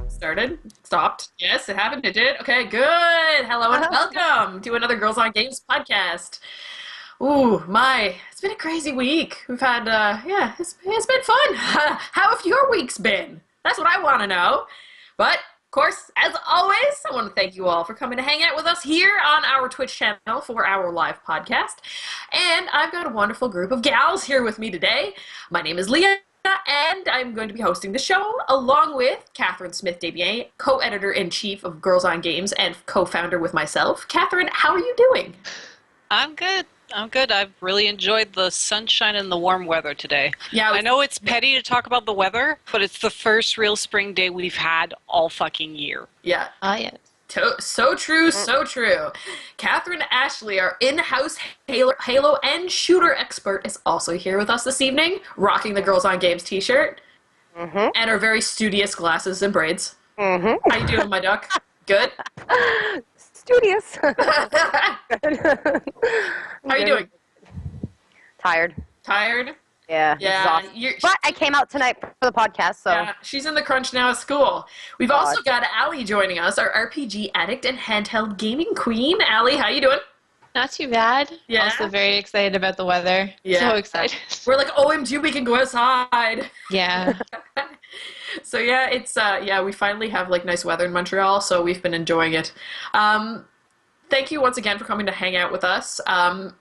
Started. Stopped. Yes, it happened. It did. Okay, good. Hello and welcome to another Girls on Games podcast. Ooh, it's been a crazy week. We've had, it's been fun. How have your weeks been? That's what I want to know. But, of course, as always, I want to thank you all for coming to hang out with us here on our Twitch channel for our live podcast. And I've got a wonderful group of gals here with me today. My name is Leah. And I'm going to be hosting the show along with Catherine Smith-Debier, co-editor-in-chief of Girls on Games and co-founder with myself. Catherine, how are you doing? I'm good. I've really enjoyed the sunshine and the warm weather today. Yeah, I know it's petty to talk about the weather, but it's the first real spring day we've had all fucking year. Yeah. Yes. So true, so true. Catherine Ashley, our in-house Halo and shooter expert, is also here with us this evening, rocking the Girls on Games t-shirt and her very studious glasses and braids. How you doing, my duck? Good? Studious. How you doing? Tired. Tired? Yeah. But I came out tonight for the podcast, so. Yeah, she's in the crunch now at school. We've also got Allie joining us, our RPG addict and handheld gaming queen. Allie, how you doing? Not too bad. Yeah. Also very excited about the weather. Yeah. So excited. We're like, OMG, we can go outside. Yeah. So yeah, it's we finally have like nice weather in Montreal, so we've been enjoying it. Thank you once again for coming to hang out with us.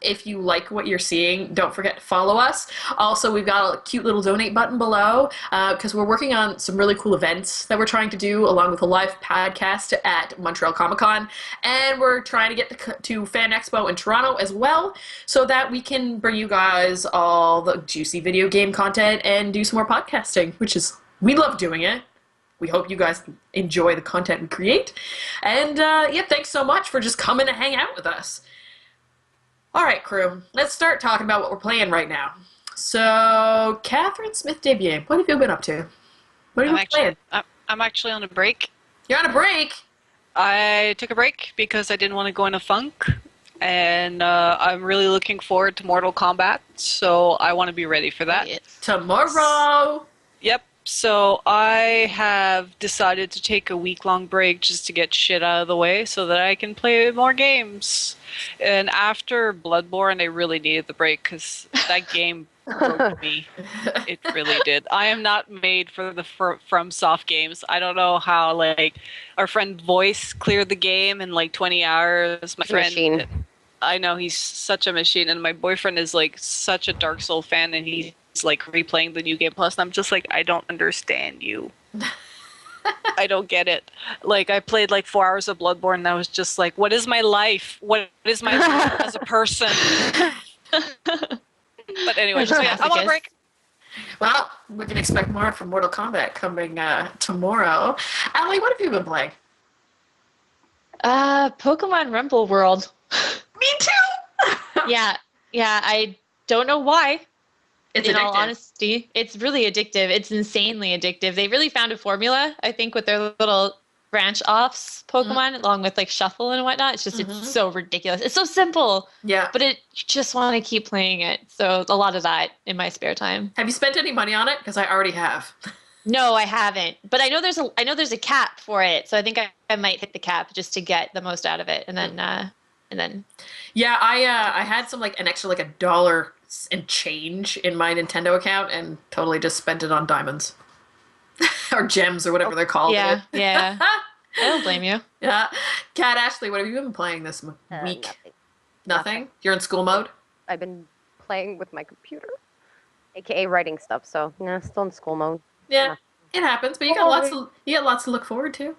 If you like what you're seeing, don't forget to follow us. Also, we've got a cute little donate button below because we're working on some really cool events that we're trying to do along with a live podcast at Montreal Comic Con. And we're trying to get to Fan Expo in Toronto as well so that we can bring you guys all the juicy video game content and do some more podcasting, we love doing it. We hope you guys enjoy the content we create. And, thanks so much for just coming to hang out with us. All right, crew. Let's start talking about what we're playing right now. So, Catherine Smith-Debier, what have you been up to? What are you playing? I'm actually on a break. You're on a break? I took a break because I didn't want to go in a funk. And I'm really looking forward to Mortal Kombat. So, I want to be ready for that. Tomorrow! Yep. So I have decided to take a week-long break just to get shit out of the way so that I can play more games. And after Bloodborne, I really needed the break because that game broke me. It really did. I am not made for the FromSoft games. I don't know how, our friend Voice cleared the game in, 20 hours. My friend... Machine. I know, he's such a machine, and my boyfriend is, such a Dark Souls fan, and he's replaying the New Game Plus, and I'm just I don't understand you. I don't get it. I played 4 hours of Bloodborne, and I was just what is my life? What is my life as a person? But anyway, I'm on a break. Well, we can expect more from Mortal Kombat coming tomorrow. Allie, what have you been playing? Pokemon Rumble World. Me too! Yeah, I don't know why. It's in addictive. all honesty, it's really addictive. It's insanely addictive. They really found a formula, I think, with their little branch offs Pokemon, along with Shuffle and whatnot. It's just it's so ridiculous. It's so simple. Yeah. But you just want to keep playing it. So a lot of that in my spare time. Have you spent any money on it? Because I already have. No, I haven't. But I know there's a cap for it. So I think I might hit the cap just to get the most out of it, and then. Yeah, I had some an extra $1 and change in my Nintendo account and totally just spent it on diamonds or gems or whatever they're called. Yeah. I don't blame you. Yeah. Kat Ashley, what have you been playing this week? Nothing? You're in school mode? I've been playing with my computer, aka writing stuff, so still in school mode. Yeah, it happens, but you got lots to look forward to.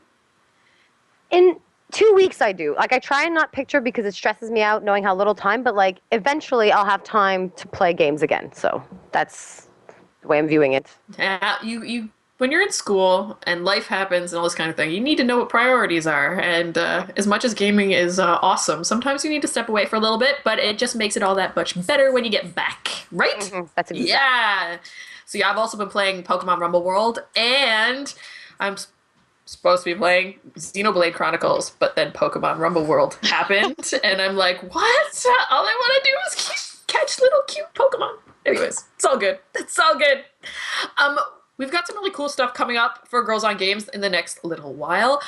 In 2 weeks I do. I try and not picture because it stresses me out knowing how little time, but eventually I'll have time to play games again. So that's the way I'm viewing it. Yeah, you when you're in school and life happens and all this kind of thing, you need to know what priorities are. And as much as gaming is awesome, sometimes you need to step away for a little bit, but it just makes it all that much better when you get back, right? That's exactly. Yeah. So yeah, I've also been playing Pokemon Rumble World, and I'm supposed to be playing Xenoblade Chronicles, but then Pokemon Rumble World happened, and I'm like, what? All I want to do is catch little cute Pokemon. Anyways, it's all good. It's all good. we've got some really cool stuff coming up for Girls on Games in the next little while.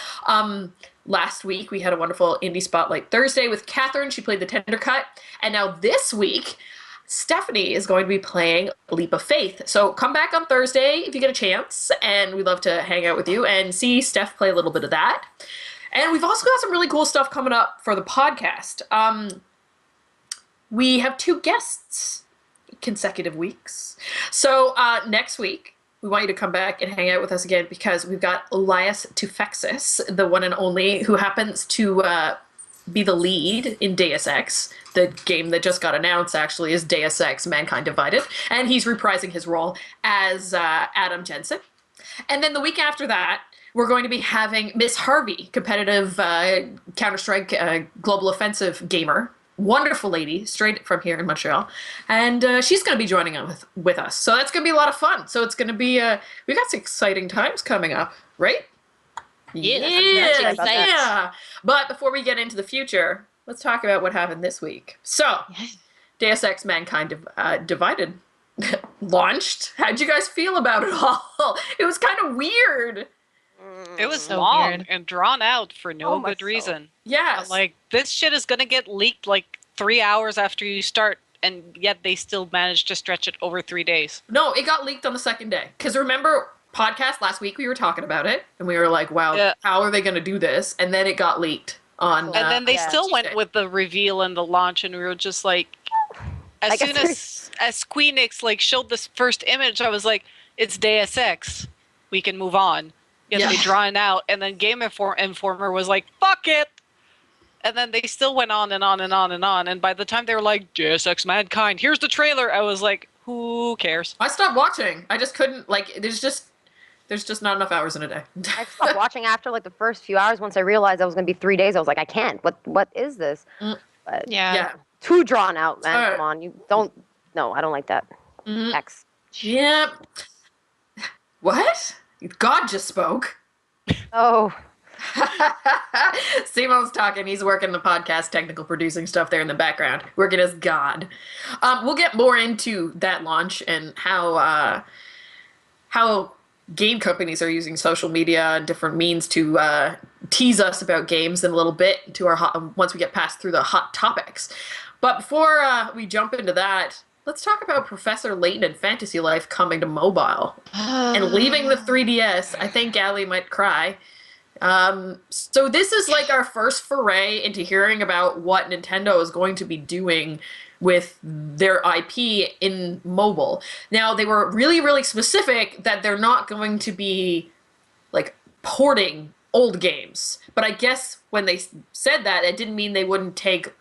Last week we had a wonderful Indie Spotlight Thursday with Catherine. She played the Tender Cut. And now this week, Stephanie is going to be playing Leap of Faith. So come back on Thursday if you get a chance, and we'd love to hang out with you and see Steph play a little bit of that. And we've also got some really cool stuff coming up for the podcast. We have 2 guests consecutive weeks. So next week, we want you to come back and hang out with us again because we've got Elias Tufexis, the one and only, who happens to be the lead in Deus Ex. The game that just got announced, actually, is Deus Ex Mankind Divided. And he's reprising his role as Adam Jensen. And then the week after that, we're going to be having Miss Harvey, competitive Counter-Strike Global Offensive gamer. Wonderful lady, straight from here in Montreal. And she's going to be joining with us. So that's going to be a lot of fun. So it's going to be, we've got some exciting times coming up, right? Yeah. But before we get into the future, let's talk about what happened this week. So, Deus Ex Mankind Divided launched. How'd you guys feel about it all? It was kind of weird. It was So long weird. and drawn out for no my good soul. reason. Yes. Like, this shit is gonna get leaked like 3 hours after you start, and yet they still managed to stretch it over 3 days. No, it got leaked on the second day. Because remember, podcast last week, we were talking about it, and we were like, wow, Yeah. how are they going to do this? And then it got leaked on And then they Yeah. still went Tuesday. with the reveal and the launch, and we were just like, as I guess soon as Squeenix like showed this first image, I was like, it's Deus Ex. We can move on. Yet Yeah. they drawn out, and then Game Informer was like, fuck it. And then they still went on and on and on and on. And by the time they were like, Deus Ex Mankind, here's the trailer, I was like, who cares? I stopped watching. I just couldn't, like, there's just not enough hours in a day. I stopped watching after like the first few hours. Once I realized that was going to be 3 days, I was like, I can't. What is this? But Yeah. too drawn out, man. Alright. Come on, you don't. No, I don't like that. Mhm. X. Yep. What? God just spoke. Oh, Simo's talking. He's working the podcast, technical producing stuff there in the background, working as God. We'll get more into that launch and how game companies are using social media and different means to tease us about games in a little bit to our once we get past through the hot topics. But before we jump into that, let's talk about Professor Layton and Fantasy Life coming to mobile and leaving the 3DS. I think Allie might cry. So this is like our first foray into hearing about what Nintendo is going to be doing with their IP in mobile. Now, they were really, really specific that they're not going to be like porting old games. But I guess when they said that, it didn't mean they wouldn't take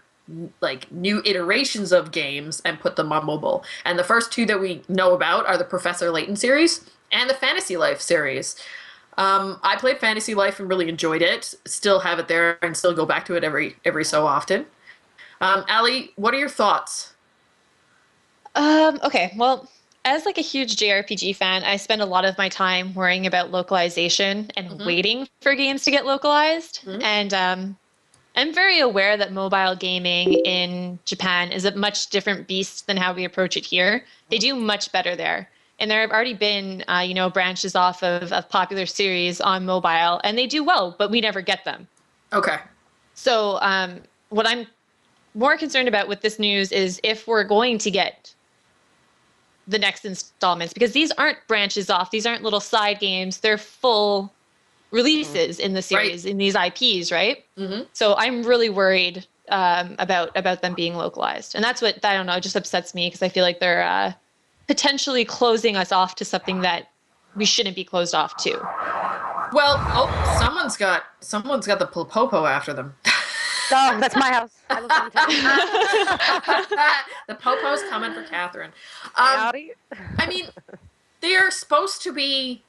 like new iterations of games and put them on mobile. And the first 2 that we know about are the Professor Layton series and the Fantasy Life series. I played Fantasy Life and really enjoyed it. Still have it there and still go back to it every so often. Allie, what are your thoughts? Okay, well, as like a huge JRPG fan, I spend a lot of my time worrying about localization and waiting for games to get localized. And I'm very aware that mobile gaming in Japan is a much different beast than how we approach it here. They do much better there. And there have already been, branches off of popular series on mobile, and they do well, but we never get them. Okay. So what I'm more concerned about with this news is if we're going to get the next installments, because these aren't branches off. These aren't little side games. They're full releases in the series, in these IPs, right? Mm-hmm. So I'm really worried about them being localized. And that's what, I don't know, it just upsets me because I feel like they're potentially closing us off to something that we shouldn't be closed off to. Well, someone's got the Popo after them. oh, that's my house. I live in town. The Popo's coming for Catherine. Howdy. I mean, they are supposed to be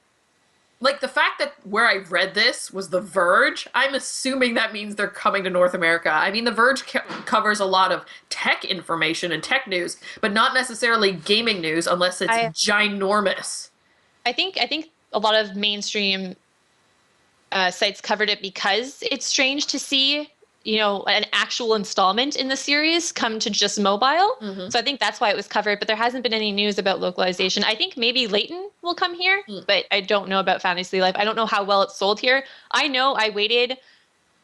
like the fact that where I read this was The Verge. I'm assuming that means they're coming to North America. I mean, The Verge covers a lot of tech information and tech news, but not necessarily gaming news unless it's ginormous. I think a lot of mainstream sites covered it because it's strange to see an actual installment in the series come to just mobile. So I think that's why it was covered, but there hasn't been any news about localization. I think maybe Layton will come here, but I don't know about Fantasy Life. I don't know how well it's sold here. I know I waited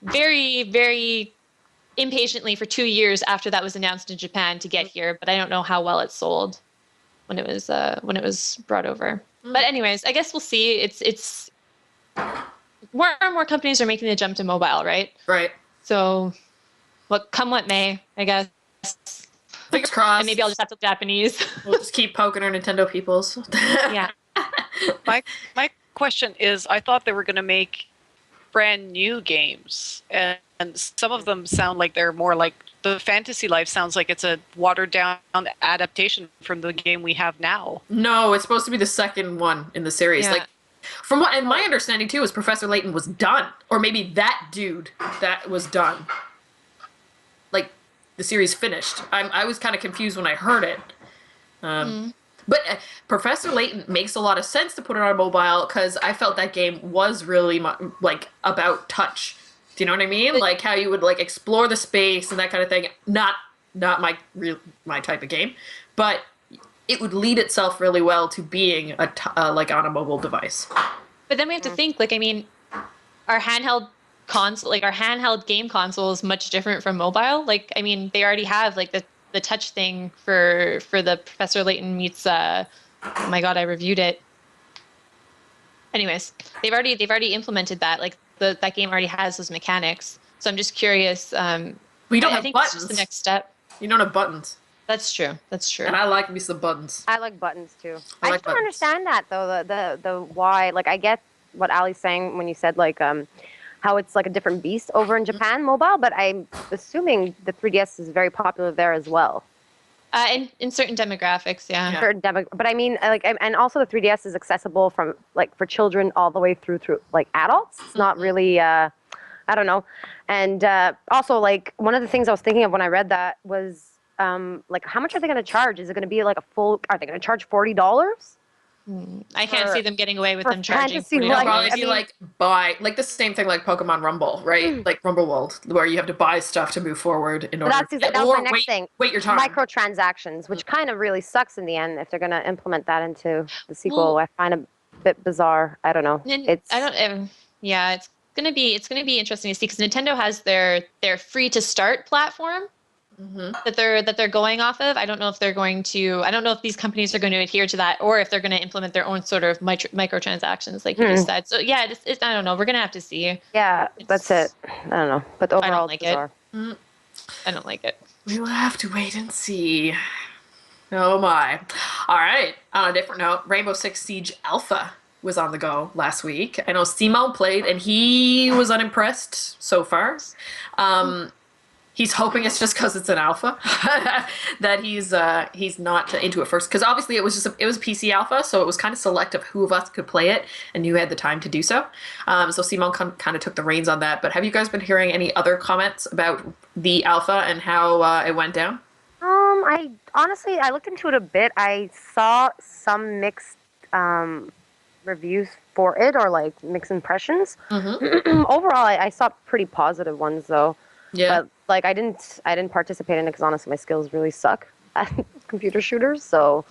very, very impatiently for 2 years after that was announced in Japan to get here, but I don't know how well it sold when it was brought over. But anyways, I guess we'll see. It's more and more companies are making the jump to mobile, right? Right. So, come what may, I guess. Fingers crossed. And maybe I'll just have to Japanese. We'll just keep poking our Nintendo peoples. Yeah. My question is, I thought they were going to make brand new games, and some of them sound like they're more like the Fantasy Life sounds like it's a watered down adaptation from the game we have now. No, it's supposed to be the second one in the series. Yeah. Like, from what, and my understanding too is Professor Layton was done, or maybe that dude that was done. Like, the series finished. I was kind of confused when I heard it. But Professor Layton makes a lot of sense to put it on mobile because I felt that game was really like about touch. Do you know what I mean? Like how you would like explore the space and that kind of thing. Not my type of game, but it would lead itself really well to being like on a mobile device. But then we have to think, like, I mean, our handheld console, like our handheld game console is much different from mobile. Like, I mean, they already have like the touch thing for the Professor Layton meets oh my god, I reviewed it. Anyways, they've already implemented that. Like that game already has those mechanics. So I'm just curious. We don't I have think buttons. it's just the next step. You don't have buttons. That's true. That's true. And I like me some buttons. I like buttons too. I I like just don't buttons. understand that though. The why. Like I get what Ali's saying when you said like how it's like a different beast over in Japan mobile, but I'm assuming the 3DS is very popular there as well. In certain demographics, yeah. Yeah. Certain but I mean like and also the 3DS is accessible from like for children all the way through like adults. It's not really I don't know. And also like one of the things I was thinking of when I read that was like how much are they going to charge? Is it going to be like are they going to charge $40? I can't see them getting away with them charging Fantasy It'll Life. probably I be mean- like buy, like the same thing like Pokemon Rumble, right? Like Rumble World, where you have to buy stuff to move forward in order. That was my next wait, thing. Wait your time. Microtransactions, which kind of really sucks in the end if they're going to implement that into the sequel. Well- I find a bit bizarre. I don't know. And I don't. Yeah, it's gonna be interesting to see because Nintendo has their free to start platform that they're going off of. I don't know if they're going to. I don't know if these companies are going to adhere to that or if they're going to implement their own sort of microtransactions, like you just said. So yeah, I don't know. We're gonna have to see. Yeah, that's it. I don't know. But overall, like it's it. bizarre. I don't like it. We will have to wait and see. Oh my. All right. On a different note, Rainbow Six Siege Alpha was on the go last week. I know Simon played and he was unimpressed so far. He's hoping it's just because it's an alpha that he's not into it first. Because obviously it was a PC alpha, so it was kind of selective who of us could play it and who had the time to do so. So Simon kind of took the reins on that. But have you guys been hearing any other comments about the alpha and how it went down? I honestly looked into it a bit. I saw some mixed reviews for it or like mixed impressions. Overall, I saw pretty positive ones though. Yeah. But like I didn't participate in it because honestly my skills really suck at computer shooters. So,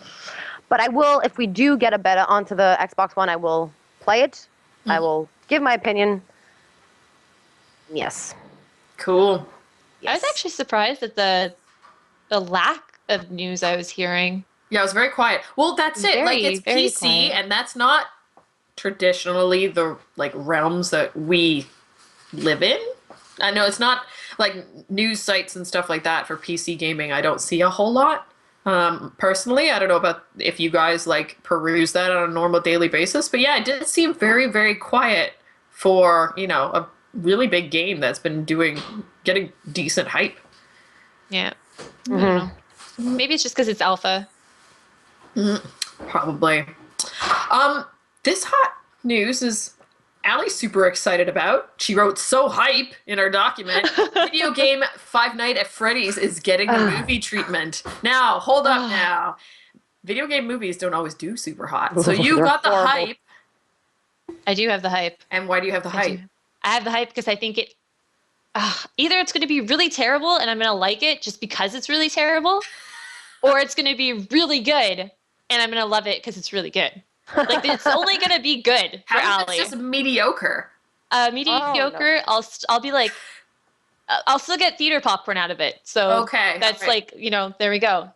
but I will if we do get a beta onto the Xbox One, I will play it. I will give my opinion. Yes. Cool. I was actually surprised at the lack of news I was hearing. Yeah, it was very quiet. Well, that's it. Like it's Very PC, quiet. and that's not traditionally the like realms that we live in. I know it's not like news sites and stuff like that for PC gaming. I don't see a whole lot. Personally, I don't know about if you guys like peruse that on a normal daily basis, but yeah, it did seem very, very quiet for a really big game that's been getting decent hype. Yeah. I don't know. Maybe it's just because it's alpha. Probably. This hot news is Allie's super excited about. She wrote so hype in our document. Video game Five Nights at Freddy's is getting the movie treatment. Now, hold up now. Video game movies don't always do super hot. So you They're got the horrible. hype. I do have the hype. And why do you have the hype? I have the hype because I think either it's going to be really terrible and I'm going to like it just because it's really terrible, or it's going to be really good and I'm going to love it because it's really good. Like, it's only going to be good for How if it's Allie. just mediocre? Mediocre, Oh, no. I'll be like, I'll still get theater popcorn out of it. So Okay. that's Right. like, there we go.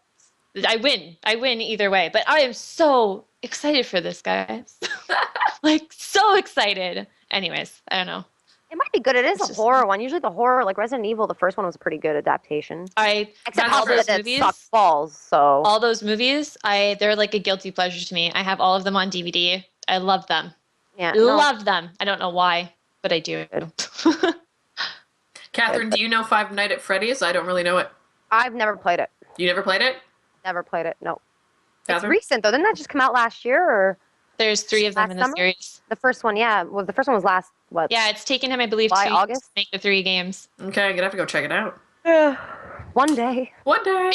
I win. I win either way. But I am so excited for this, guys. Like, so excited. Anyways, I don't know. It might be good. It is It's a just horror one. Usually the horror, like Resident Evil, the first one was a pretty good adaptation. Except That's all true. those that it movies, sucks balls. So all those movies, they're like a guilty pleasure to me. I have all of them on DVD. I love them. yeah, no. Love them. I don't know why, but I do. Catherine, do you know Five Nights at Freddy's? I don't really know it. I've never played it. You never played it? Never played it. No. It's Catherine? recent though. Didn't that just come out last year or There's 3 of them last in the summer? series. The first one, yeah. Well, the first one was last what? Yeah, it's taken him, I believe, July, 2 years August? to make the 3 games. Okay, I'm gonna have to go check it out. Yeah. One day. One day.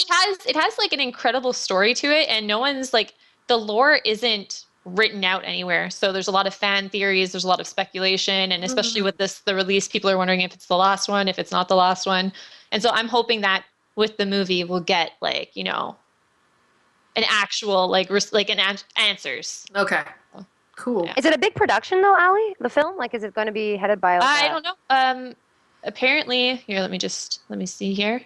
It has like an incredible story to it, and no one's like, the lore isn't written out anywhere. So there's a lot of fan theories, there's a lot of speculation, and especially with the release, people are wondering if it's the last one, if it's not the last one. And so I'm hoping that with the movie we'll get like, an actual answers. Okay. Cool. Yeah. Is it a big production though, Allie? The film? Like, is it going to be headed by? Like, I don't know. Apparently, here, let me see here.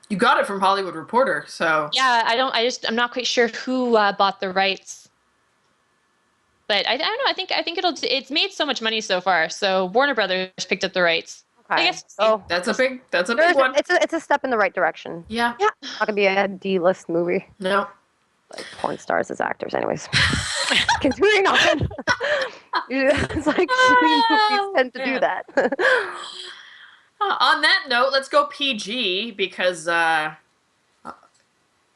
You got it from Hollywood Reporter, so Yeah, I'm not quite sure who bought the rights. But I don't know. I think it's made so much money so far. So Warner Brothers picked up the rights. Okay. I guess. Oh, that's a big one. it's a step in the right direction. Yeah. Not gonna be a D-list movie. No. Like porn stars as actors, anyways. Continuing on. It's like shitty movies tend to do that. On that note, let's go PG because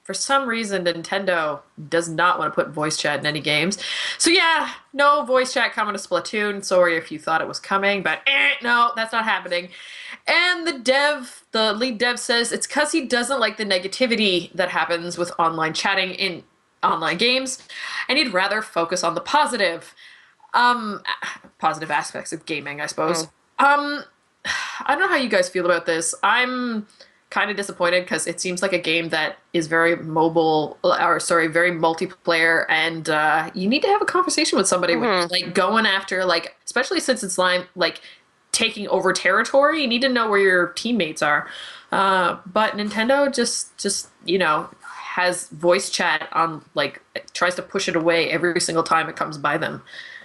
for some reason Nintendo does not want to put voice chat in any games. So yeah, no voice chat coming to Splatoon. Sorry if you thought it was coming, but no, that's not happening. And the lead dev says it's because he doesn't like the negativity that happens with online chatting in online games, and he'd rather focus on the positive aspects of gaming, I suppose. I don't know how you guys feel about this. I'm kind of disappointed because it seems like a game that is very very multiplayer, and you need to have a conversation with somebody when you're, like, going after, like, especially since it's like taking over territory. You need to know where your teammates are. But Nintendo just has voice chat on, like, tries to push it away every single time it comes by them.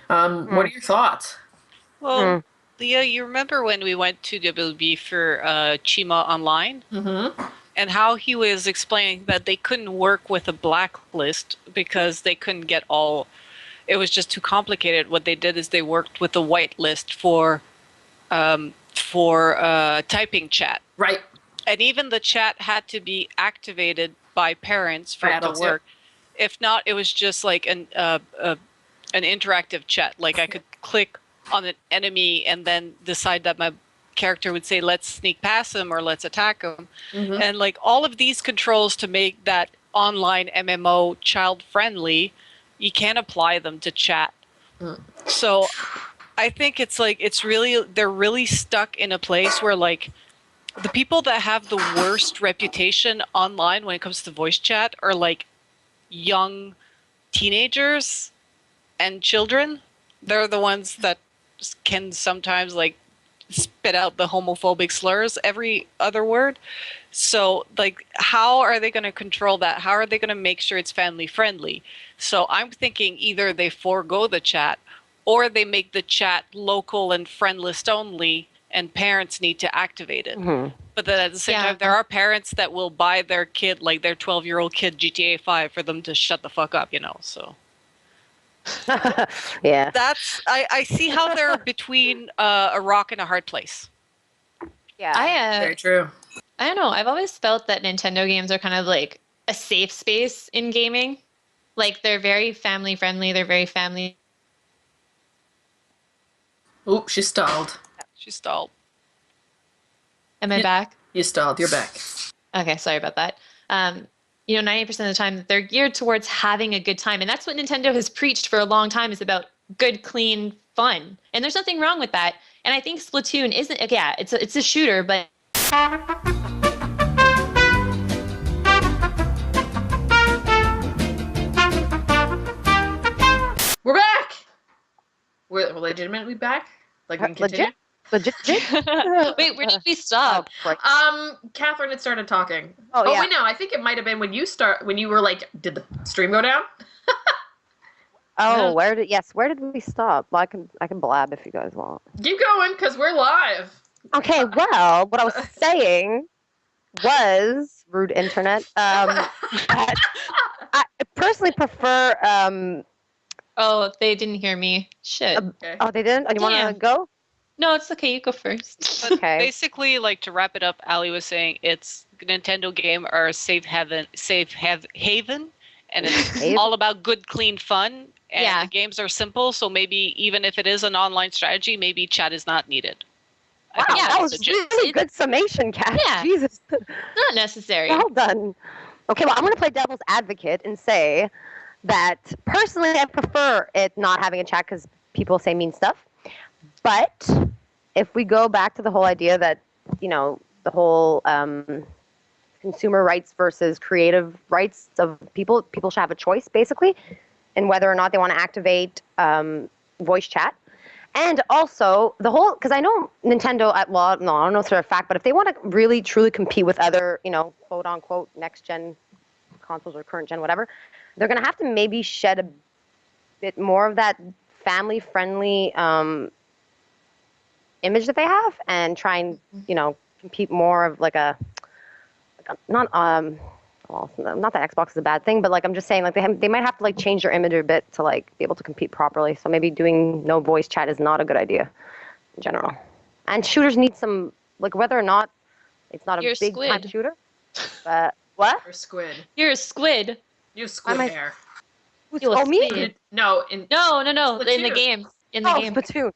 What are your thoughts? Well, Leah, you remember when we went to WB for Chima Online? Mm-hmm. And how he was explaining that they couldn't work with a blacklist because they couldn't get all... It was just too complicated. What they did is they worked with a whitelist for typing chat. Right. And even the chat had to be activated by parents for it to work. If not, it was just like an interactive chat. Like, I could click on an enemy and then decide that my character would say, let's sneak past him or let's attack him. Mm-hmm. And like all of these controls to make that online MMO child friendly, you can't apply them to chat. So I think it's like, they're really stuck in a place where, like, the people that have the worst reputation online when it comes to voice chat are like young teenagers and children. They're the ones that can sometimes, like, spit out the homophobic slurs every other word. So, like, how are they going to control that? How are they going to make sure it's family friendly? So I'm thinking either they forego the chat or they make the chat local and friend list only, and parents need to activate it. But then at the same time, there are parents that will buy their kid, like their 12-year-old kid, GTA 5 for them to shut the fuck up, so. Yeah. I see how they're between a rock and a hard place. Yeah. Very true. I don't know. I've always felt that Nintendo games are kind of like a safe space in gaming. Like, they're very family friendly. They're very family. Oop, she stalled. She stalled. Am I back? You stalled. You're back. Okay, sorry about that. 90% of the time they're geared towards having a good time. And that's what Nintendo has preached for a long time, is about good, clean fun. And there's nothing wrong with that. And I think Splatoon isn't. Yeah, it's a shooter, but We're back. We're legitimately back. Like we can continue. Legit. wait, where did we stop? Christ. Catherine had started talking. Oh, yeah. wait, no, I think it might have been when you were like, did the stream go down? Oh, where did we stop? Well, I can blab if you guys want. Keep going, because we're live. Okay, well, what I was saying was rude internet. That I personally prefer. Oh, they didn't hear me. Shit. Okay. Oh, they didn't. Oh, you want to Damn. go? No, it's okay. You go first. But Okay. basically, like to wrap it up, Ali was saying it's Nintendo game are a safe haven, and it's Haven? all about good, clean fun. And Yeah. the games are simple, so maybe even if it is an online strategy, maybe chat is not needed. Wow, think Yeah, that that's was legit. really good summation, Kat. Yeah. Jesus. Not necessary. Well done. Okay, well, I'm going to play devil's advocate and say that personally I prefer it not having a chat because people say mean stuff. But if we go back to the whole idea that, the whole consumer rights versus creative rights of people should have a choice, basically, in whether or not they want to activate voice chat. And also the whole, because I know Nintendo, well, no, I don't know if it's a fact, but if they want to really truly compete with other, quote unquote, next gen consoles or current gen, whatever, they're going to have to maybe shed a bit more of that family friendly image that they have and try and, compete more of like a not well, not that Xbox is a bad thing, but like I'm just saying, like they might have to like change their image a bit to like be able to compete properly. So maybe doing no voice chat is not a good idea in general. And shooters need some, like, whether or not it's not a You're a big time squid. shooter. But what? Or squid. You're a squid. You have squid Am I- hair. You a Oh, me? squid. No, No. In the Splatoon. game. In the Oh, game. Splatoon.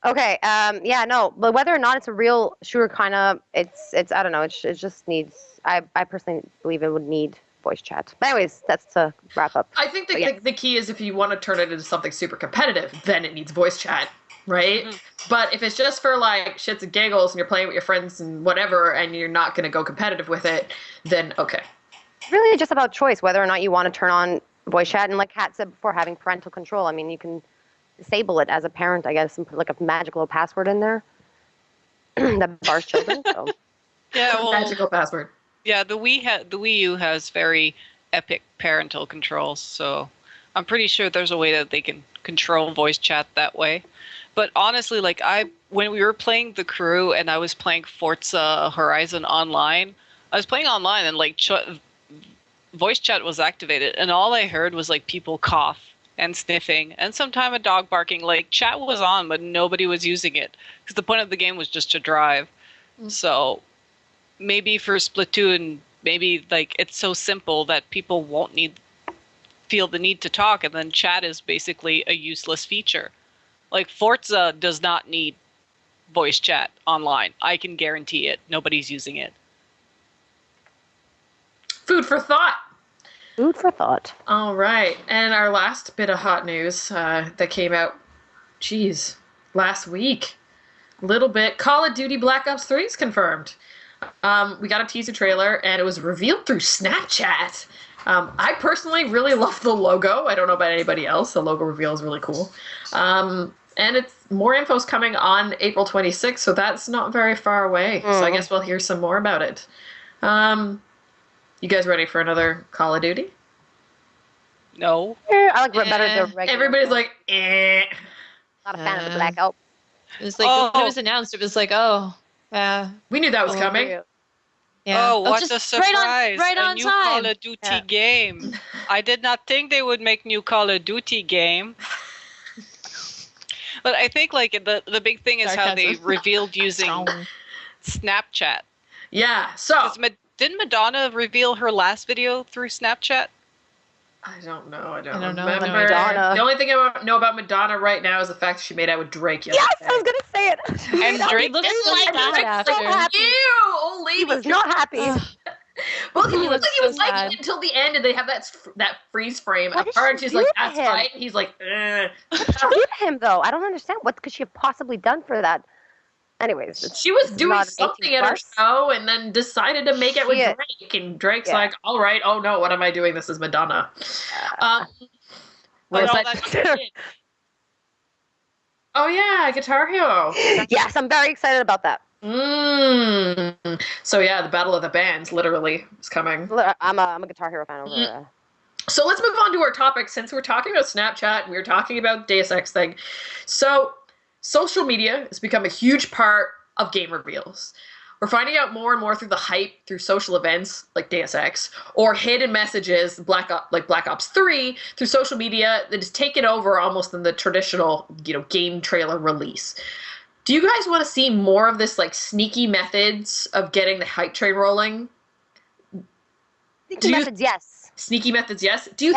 Okay. Yeah. No. But whether or not it's a real shooter, kind of, it's. I don't know. It just needs. I personally believe it would need voice chat. But anyways, that's to wrap up. I think But yeah. the key is if you want to turn it into something super competitive, then it needs voice chat, right? But if it's just for like shits and giggles and you're playing with your friends and whatever, and you're not going to go competitive with it, then okay. Really, just about choice, whether or not you want to turn on voice chat. And like Kat said before, having parental control. I mean, you can disable it as a parent, I guess, and put like a magical password in there that bars children. So. Yeah, well, Magical password. yeah, the Wii U has very epic parental controls, so I'm pretty sure there's a way that they can control voice chat that way. But honestly, like when we were playing The Crew and I was playing Forza Horizon online, I was playing online and like voice chat was activated, and all I heard was like people cough and sniffing, and sometime a dog barking. Like chat was on, but nobody was using it because the point of the game was just to drive. So maybe for Splatoon, maybe like it's so simple that people won't feel the need to talk, and then chat is basically a useless feature. Like Forza does not need voice chat online. I can guarantee it. Nobody's using it. Food for thought. Food for thought. All right, and our last bit of hot news that came out, last week. Little bit. Call of Duty Black Ops 3 is confirmed. We got a teaser trailer, and it was revealed through Snapchat. I personally really love the logo. I don't know about anybody else. The logo reveal is really cool. And it's more info's coming on April 26th, so that's not very far away. So I guess we'll hear some more about it. You guys ready for another Call of Duty? No. I like better the regular. Everybody's like, eh. Not a fan of the Black Ops. It was like when it was announced, it was like, oh, yeah. We knew that was coming. Yeah. Oh, what just a surprise! Right on a new time. Call of Duty game. I did not think they would make new Call of Duty game. But I think like the big thing is how they Sarcasm. revealed using Snapchat. Yeah, so. Didn't Madonna reveal her last video through Snapchat? I don't know. I don't know. remember. Madonna. The only thing I know about Madonna right now is the fact that she made out with Drake yesterday. Yes, I was gonna say it. And Drake looks It's so like sad Drake's after. so happy. Ew, old lady. He was not happy. Well, he He looks looks like he was so like sad. it until the end, and they have that freeze frame What of did her, she and she's do like, to "That's him? right." And he's like, "Eh." What did she do to him though? I don't understand. What could she have possibly done for that? Anyways, it's She was doing not an 18 something at her plus. show and then decided to make out with Shit. Drake. And Drake's Yeah. like, all right, oh no, what am I doing? This is Madonna. Uh, Um, Where's Oh, that? that's it. oh yeah, Guitar Hero. Yes, I'm very excited about that. So yeah, the Battle of the Bands literally is coming. I'm a Guitar Hero fan over. So let's move on to our topic since we're talking about Snapchat and we were talking about Deus Ex thing. So social media has become a huge part of game reveals. We're finding out more and more through the hype, through social events like Deus Ex, or hidden messages, Black Ops 3, through social media that has taken over almost than the traditional, game trailer release. Do you guys want to see more of this like sneaky methods of getting the hype train rolling? Sneaky methods, yes. Sneaky methods, yes. Do you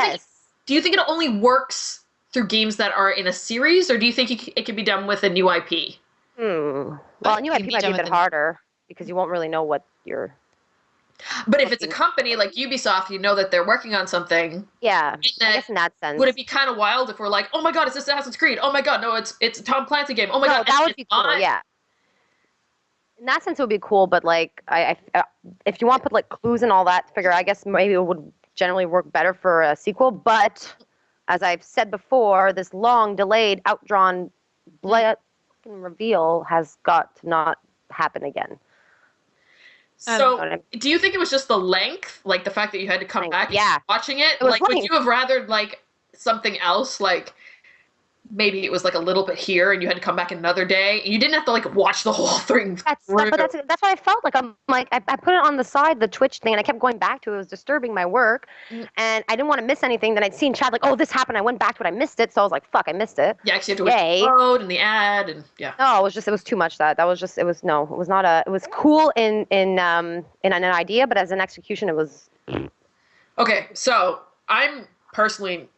think it only works through games that are in a series, or do you think it can be done with a new IP? Well, a new IP might be a bit harder because you won't really know what you're. But if it's a company like Ubisoft, you know that they're working on something. Yeah, I guess in that sense. Would it be kind of wild if we're like, oh my god, it's Assassin's Creed? Oh my god, no, it's a Tom Clancy game. Oh my god, that would be cool. Yeah. In that sense, it would be cool. But like, if you want to put like clues and all that, figure, I guess maybe it would generally work better for a sequel. But as I've said before, this long, delayed, outdrawn, reveal has got to not happen again. So, do you think it was just the length, like the fact that you had to come back and watching it? Like, would you have rather like something else, like maybe it was like a little bit here and you had to come back another day and you didn't have to like watch the whole thing that's what I felt like. I'm like, I put it on the side, the Twitch thing, and I kept going back to it. It was disturbing my work, and I didn't want to miss anything. Then I'd seen chat like, oh, this happened. I went back to it. I missed it. So I was like, fuck, I missed it. Yeah, because you had to wait for the load and the ad and No, it was too much. It was cool in an idea, but as an execution, it was. Okay, so I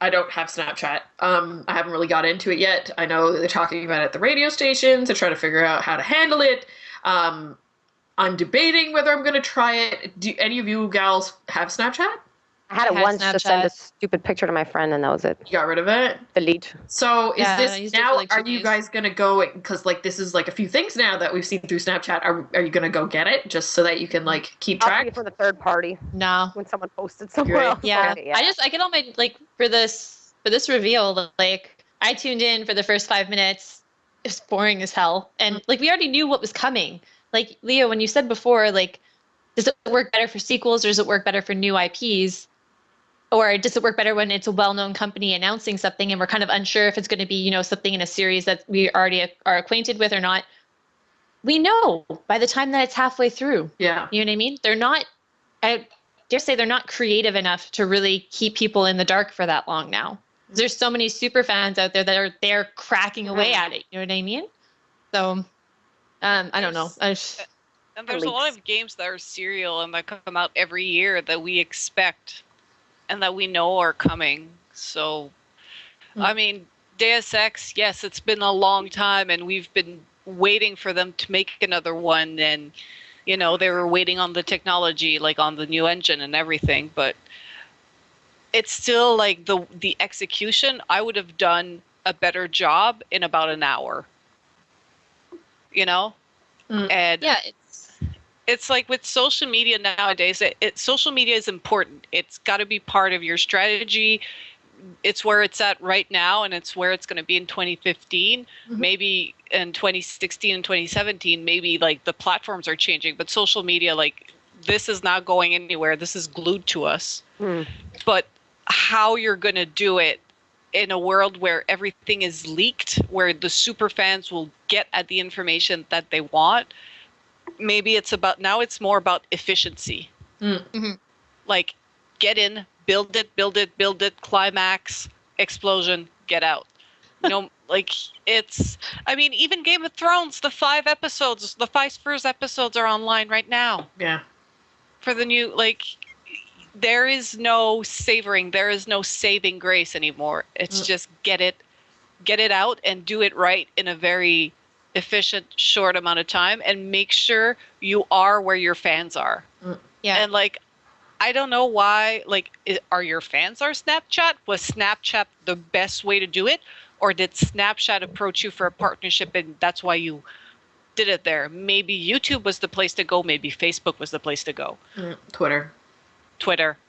don't have Snapchat. I haven't really got into it yet. I know they're talking about it at the radio stations. They're trying to figure out how to handle it. I'm debating whether I'm going to try it. Do any of you gals have Snapchat? I had it once to send a stupid picture to my friend, and that was it. You got rid of it? Delete. So is this now? Are you guys gonna go? Because like this is like a few things now that we've seen through Snapchat. Are you gonna go get it just so that you can like keep track? I'll pay for the third party. No. When someone posted somewhere else. Yeah. I get all my like for this reveal. Like I tuned in for the first 5 minutes. It's boring as hell, and like we already knew what was coming. Like Leo, when you said before, like, does it work better for sequels or does it work better for new IPs? Or does it work better when it's a well-known company announcing something and we're kind of unsure if it's going to be, something in a series that we already are acquainted with or not? We know by the time that it's halfway through. Yeah. You know what I mean? They're not, I dare say they're not creative enough to really keep people in the dark for that long now. There's so many super fans out there that are there cracking away at it. You know what I mean? So, I don't know. And there's a lot of games that are serial and that come out every year that we expect and that we know are coming. So, I mean, Deus Ex, yes, it's been a long time and we've been waiting for them to make another one. And, they were waiting on the technology, like on the new engine and everything. But it's still like the execution, I would have done a better job in about an hour. And yeah, it's like with social media nowadays, social media is important. It's got to be part of your strategy. It's where it's at right now, and it's where it's going to be in 2015. Maybe in 2016 and 2017, maybe like the platforms are changing, but social media, like this is not going anywhere. This is glued to us. But how you're going to do it in a world where everything is leaked, where the super fans will get at the information that they want, maybe it's more about efficiency. Like get in, build it, climax, explosion, get out. Like even Game of Thrones, the 5 first episodes are online right now. Yeah. For the new, there is no savoring, there is no saving grace anymore. It's just get it out and do it right in a very efficient, short amount of time, and make sure you are where your fans are. Yeah. And I don't know why, are your fans our Snapchat? Was Snapchat the best way to do it? Or did Snapchat approach you for a partnership and that's why you did it there. Maybe YouTube was the place to go. Maybe Facebook was the place to go. Twitter,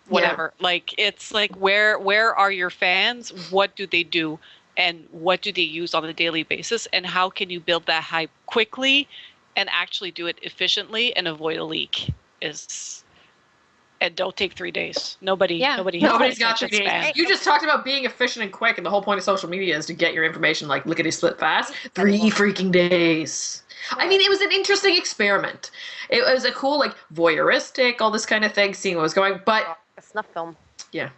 whatever. Yeah. Like, it's like, where are your fans? What do they do? And what do they use on a daily basis? And how can you build that hype quickly and actually do it efficiently and avoid a leak? And don't take 3 days. Nobody's got 3 days. You just talked about being efficient and quick, and the whole point of social media is to get your information like lickety split fast. 3 freaking days. I mean, it was an interesting experiment. It was a cool, like, voyeuristic, all this kind of thing, seeing what was going. But a snuff film. Yeah.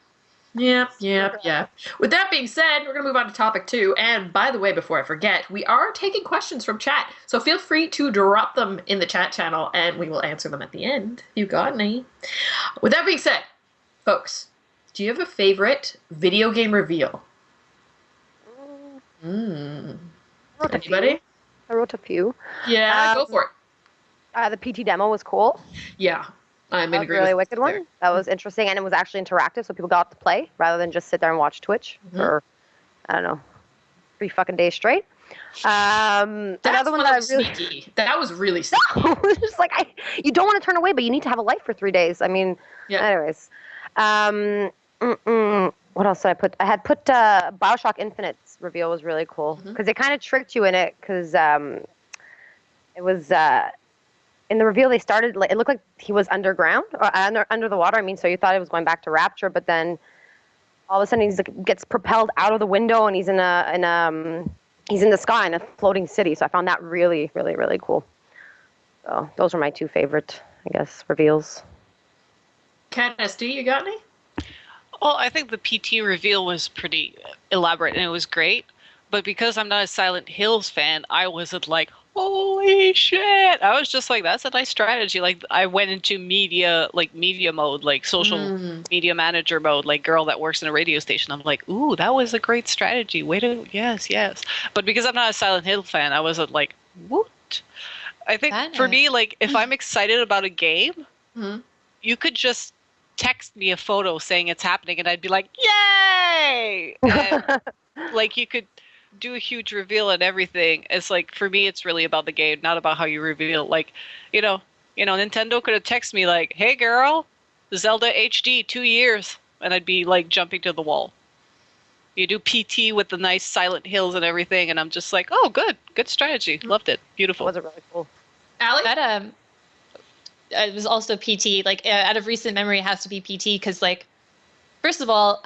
Yeah. With that being said, we're going to move on to topic 2. And by the way, before I forget, we are taking questions from chat. So feel free to drop them in the chat channel and we will answer them at the end. You got any? With that being said, folks, do you have a favorite video game reveal? Anybody? I wrote a few. Yeah, go for it. The PT demo was cool. Yeah. I'm in agreement. That was a really wicked one. That was interesting, and it was actually interactive, so people got to play rather than just sit there and watch Twitch for, I don't know, 3 fucking days straight. Another one that I really sneaky. That was really sneaky. It's just like you don't want to turn away, but you need to have a life for 3 days. I mean, anyways. What else did I put? I had put BioShock Infinite's reveal was really cool because they kind of tricked you in it because it was. In the reveal, they started. It looked like he was underground or under the water. I mean, so you thought it was going back to Rapture, but then all of a sudden he gets propelled out of the window and he's he's in the sky in a floating city. So I found that really, really, really cool. So those are my 2 favorite, I guess, reveals. Kat SD, you got any? Well, I think the PT reveal was pretty elaborate and it was great. But because I'm not a Silent Hills fan, I wasn't like, holy shit. I was just like, that's a nice strategy. Like, I went into media mode, like social media manager mode, like girl that works in a radio station. I'm like, ooh, that was a great strategy. Yes. But because I'm not a Silent Hill fan, I wasn't like, what? I think for me, like, if I'm excited about a game, you could just text me a photo saying it's happening and I'd be like, yay! And, like, you could do a huge reveal and everything. It's like, for me, it's really about the game, not about how you reveal. Like, Nintendo could have texted me like, hey girl, Zelda HD 2 years, and I'd be like jumping to the wall. You do PT with the nice Silent Hills and everything, and I'm just like, oh, good strategy, loved it, beautiful. Was it really cool? Allie? That it was also PT. Like, out of recent memory, it has to be PT because, like, first of all,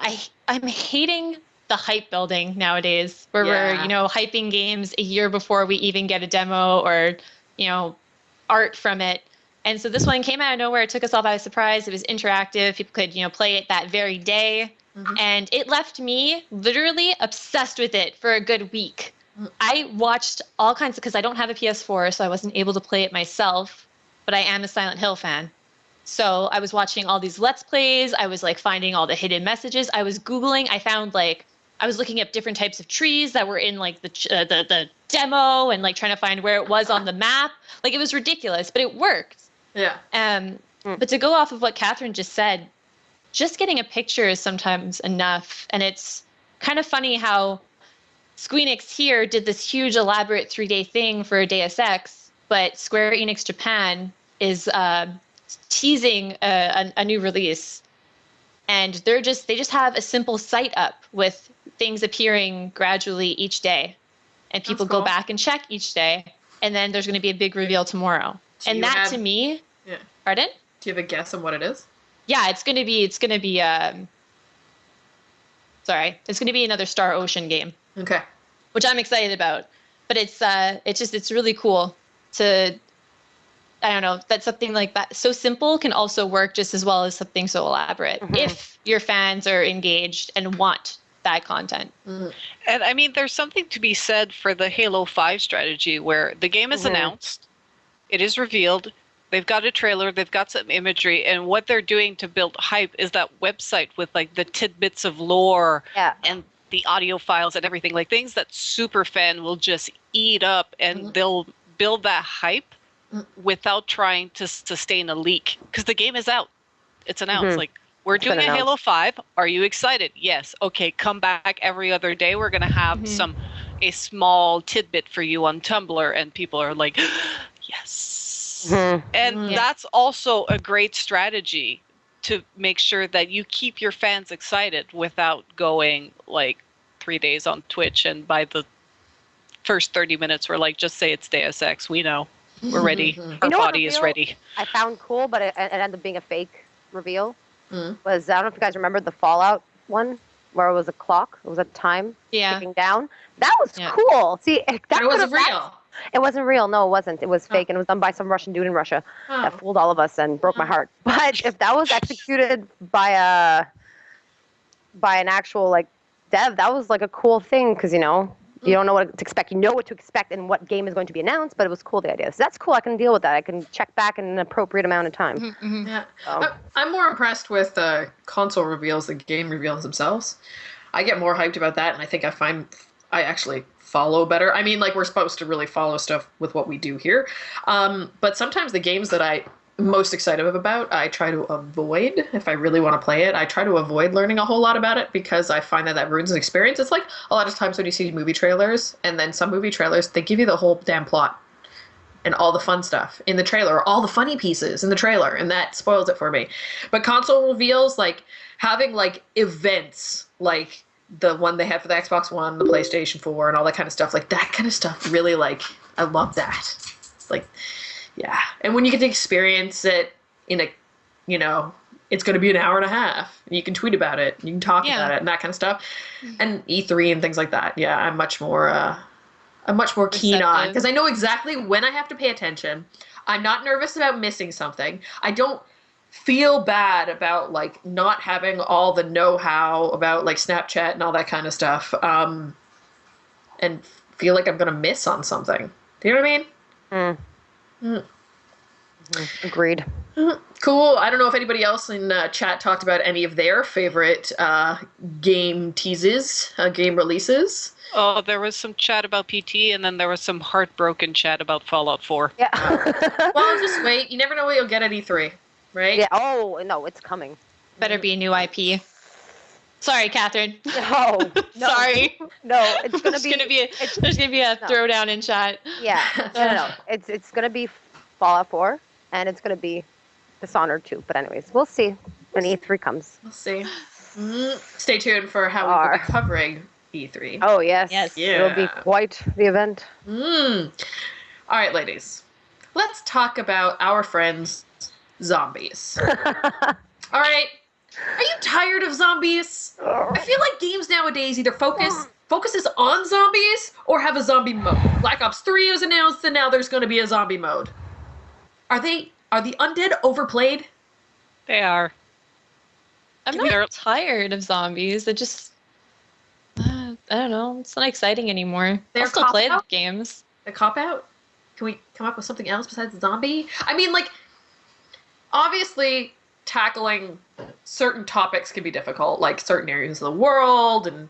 I'm hating the hype building nowadays where we're, hyping games a year before we even get a demo or, art from it. And so this one came out of nowhere. It took us all by surprise. It was interactive. People could, play it that very day. And it left me literally obsessed with it for a good week. I watched all kinds because I don't have a PS4, so I wasn't able to play it myself, but I am a Silent Hill fan. So I was watching all these Let's Plays. I was like finding all the hidden messages. I was Googling. I was looking up different types of trees that were in like the demo and like trying to find where it was on the map. Like, it was ridiculous, but it worked. Yeah. But to go off of what Catherine just said, just getting a picture is sometimes enough. And it's kind of funny how Squeenix here did this huge elaborate 3-day thing for Deus Ex, but Square Enix Japan is teasing a new release. And they just have a simple site up with things appearing gradually each day. And people go back and check each day. And then there's going to be a big reveal tomorrow. And that to me... Yeah. Pardon? Do you have a guess on what it is? Yeah, it's going to be it's going to be another Star Ocean game. Okay. Which I'm excited about. But it's really cool to, I don't know, that something like that so simple can also work just as well as something so elaborate if your fans are engaged and want that content. And I mean, there's something to be said for the Halo 5 strategy where the game is announced, it is revealed, they've got a trailer, they've got some imagery, and what they're doing to build hype is that website with like the tidbits of lore and the audio files and everything, like things that super fan will just eat up, and they'll build that hype without trying to sustain a leak because the game is out. It's announced. Like, we're doing a Halo 5. Are you excited? Yes. Okay, come back every other day. We're going to have some, a small tidbit for you on Tumblr, and people are like, yes. And that's also a great strategy to make sure that you keep your fans excited without going like 3 days on Twitch, and by the first 30 minutes we're like, just say it's Deus Ex. We know. We're ready. Our body is ready. I found cool, but it ended up being a fake reveal. Was, I don't know if you guys remember the Fallout one, where it was a clock. It was a time ticking down. That was cool. See, that it wasn't real. It wasn't real. No, it wasn't. It was fake, and it was done by some Russian dude in Russia that fooled all of us and broke my heart. But if that was executed by an actual like dev, that was like a cool thing, because you don't know what to expect. You know what to expect and what game is going to be announced, but it was cool, the idea. So that's cool. I can deal with that. I can check back in an appropriate amount of time. Yeah. I'm more impressed with console reveals than game reveals themselves. I get more hyped about that, and I think I actually follow better. I mean, like, we're supposed to really follow stuff with what we do here. But sometimes the games that I'm most excited about, I try to avoid if I really want to play it. I try to avoid learning a whole lot about it because I find that ruins an experience. It's like a lot of times when you see movie trailers, and then some movie trailers, they give you the whole damn plot and all the fun stuff in the trailer, or all the funny pieces in the trailer, and that spoils it for me. But console reveals, like having like events like the one they had for the Xbox One, the PlayStation 4, and all that kind of stuff, like that kind of stuff really, like, I love that. Like, yeah. And when you get to experience it in a, it's going to be an hour and a half. And you can tweet about it. You can talk about it and that kind of stuff. And E3 and things like that. Yeah, I'm much more keen on, because I know exactly when I have to pay attention. I'm not nervous about missing something. I don't feel bad about like not having all the know-how about like Snapchat and all that kind of stuff. And feel like I'm going to miss on something. Do you know what I mean? Agreed. Cool. I don't know if anybody else in chat talked about any of their favorite game teases, game releases. Oh, there was some chat about PT, and then there was some heartbroken chat about Fallout 4. Yeah. Well, just wait. You never know what you'll get at E3, right? Yeah. Oh, no, it's coming. Better be a new IP. Sorry, Catherine. No. Sorry. No, it's gonna There's gonna be a throwdown in chat. Yeah. No. It's gonna be Fallout 4, and it's gonna be Dishonored 2. But anyways, we'll see when E3 comes. We'll see. Stay tuned for how we will be covering E3. Oh yes. Yes. It'll be quite the event. All right, ladies. Let's talk about our friends, zombies. All right. Are you tired of zombies? I feel like games nowadays either focuses on zombies or have a zombie mode. Black Ops 3 was announced, and now there's going to be a zombie mode. Are the undead overplayed? They are. I'm not tired of zombies. It just, I don't know. It's not exciting anymore. I'll still play the games. A cop-out? Can we come up with something else besides zombie? I mean, like, obviously tackling certain topics can be difficult, like certain areas of the world, and,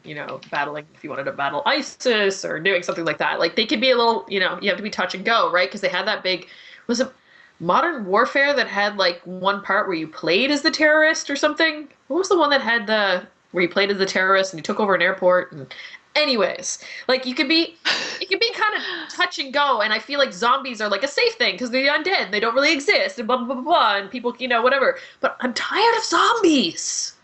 battling, if you wanted to battle ISIS or doing something like that. Like, they can be a little, you have to be touch and go, right? Because they had that big, was it Modern Warfare that had, like, one part where you played as the terrorist or something? What was the one that had where you played as the terrorist and you took over an airport? And anyways, like, it can be kind of touch and go, and I feel like zombies are like a safe thing because they're undead and they don't really exist and blah blah blah blah, and people whatever. But I'm tired of zombies.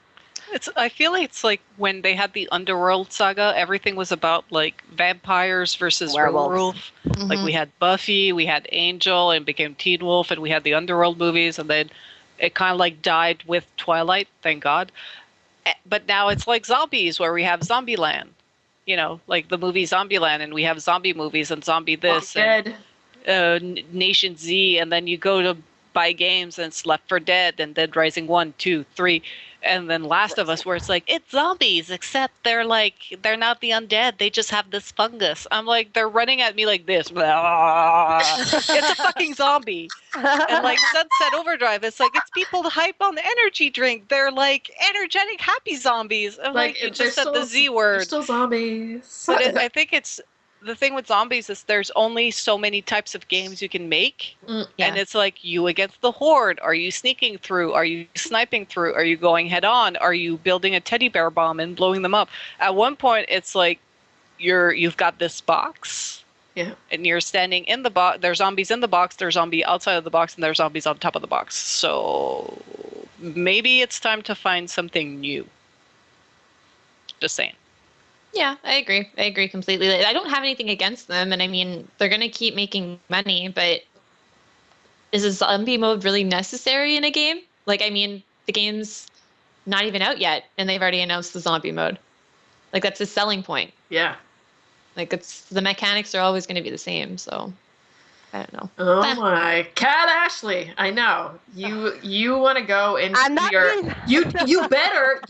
I feel like it's like when they had the Underworld saga, everything was about like vampires versus werewolf. Like we had Buffy, we had Angel, and became Teen Wolf, and we had the Underworld movies, and then it kind of like died with Twilight, thank God. But now it's like zombies, where we have Zombieland. Like the movie Zombieland, and we have zombie movies and zombie this and Nation Z, and then you go to buy games and it's Left 4 Dead and Dead Rising 1, 2, 3, and then Last of Us, where it's like, it's zombies, except they're not the undead, they just have this fungus. I'm like, they're running at me like this. It's a fucking zombie. And like Sunset Overdrive, it's like, it's people hype on the energy drink. They're like energetic, happy zombies. I'm like you just said the Z word. They're still zombies. But I think it's the thing with zombies is there's only so many types of games you can make. And it's like you against the horde. Are you sneaking through? Are you sniping through? Are you going head on? Are you building a teddy bear bomb and blowing them up? At one point, it's like you've got this box. Yeah. And you're standing in the box. There's zombies in the box. There's zombie outside of the box, and there's zombies on top of the box. So maybe it's time to find something new. Just saying. Yeah, I agree. I agree completely. Like, I don't have anything against them, and I mean, they're gonna keep making money, but is a zombie mode really necessary in a game? Like, I mean, the game's not even out yet, and they've already announced the zombie mode. Like, that's a selling point. Yeah. Like, it's the mechanics are always going to be the same, so I don't know. Oh my, Cat Ashley! I know you want to go into I'm not your doing that. you better.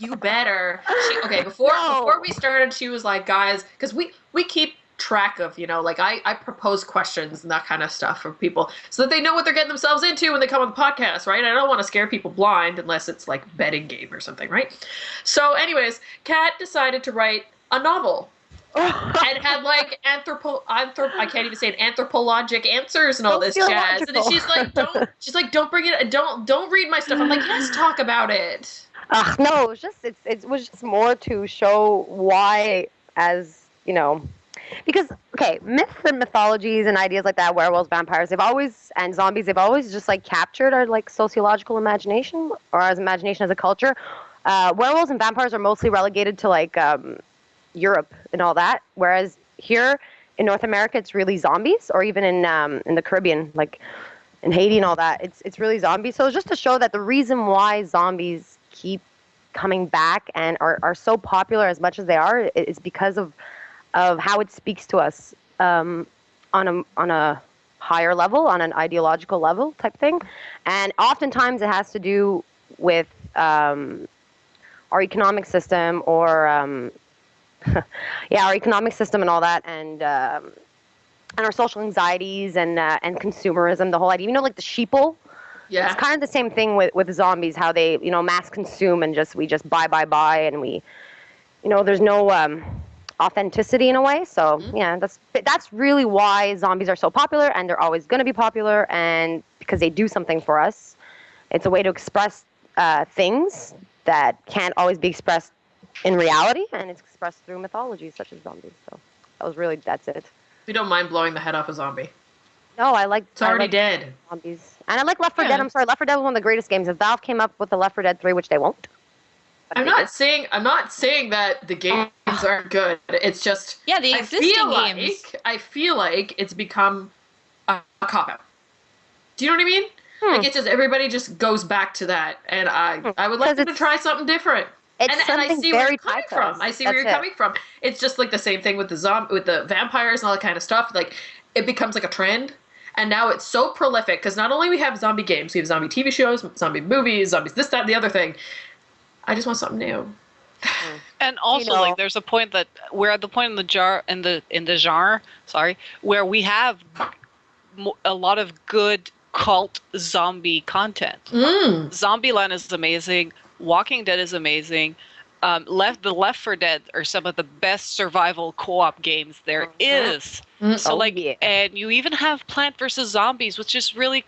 Okay, before we started, she was like, guys, because we keep track of like I propose questions and that kind of stuff for people so that they know what they're getting themselves into when they come on the podcast, right? I don't want to scare people blind unless it's like betting game or something, right? So, anyways, Kat decided to write a novel. And had like I can't even say it, anthropologic answers and all this jazz. And then she's like, don't bring it, don't read my stuff. I'm like, yes, talk about it. No, it was just it was just more to show why, as because myths and mythologies and ideas like that, werewolves, vampires, and zombies, they've always just like captured our like sociological imagination or our imagination as a culture. Werewolves and vampires are mostly relegated to like Europe and all that, whereas here in North America it's really zombies, or even in the Caribbean, like in Haiti and all that, it's really zombies. So it's just to show that the reason why zombies keep coming back and are so popular as much as they are is because of how it speaks to us on a higher level, on an ideological level type thing, and oftentimes it has to do with our economic system or our economic system and all that, and our social anxieties and consumerism, the whole idea. Like the sheeple. Yeah. It's kind of the same thing with zombies, how they mass consume and we just buy, and we there's no authenticity in a way. So yeah, that's really why zombies are so popular, and they're always going to be popular, and because they do something for us. It's a way to express things that can't always be expressed in reality, and it's expressed through mythology such as zombies. So that's it. You don't mind blowing the head off a zombie? No, I like. It's already dead. Zombies, and I like Left 4 Dead. I'm sorry, Left 4 Dead was one of the greatest games. If Valve came up with the Left 4 Dead 3, which they won't. I'm not saying that the games aren't good. It's just the existing games. I feel like it's become a cop out. Do you know what I mean? Like it's just everybody just goes back to that, and I would like them to try something different. It's and I see where very you're coming from. I see where you're coming from. It's just like the same thing with the vampires and all that kind of stuff. Like it becomes like a trend, and now it's so prolific because not only we have zombie games, we have zombie TV shows, zombie movies, zombies, this, that, and the other thing. I just want something new. And also, like, there's a point that we're at the point in the genre, where we have a lot of good cult zombie content. Zombieland is amazing. Walking Dead is amazing. The Left 4 Dead are some of the best survival co-op games there is. So and you even have Plant vs. Zombies, which is really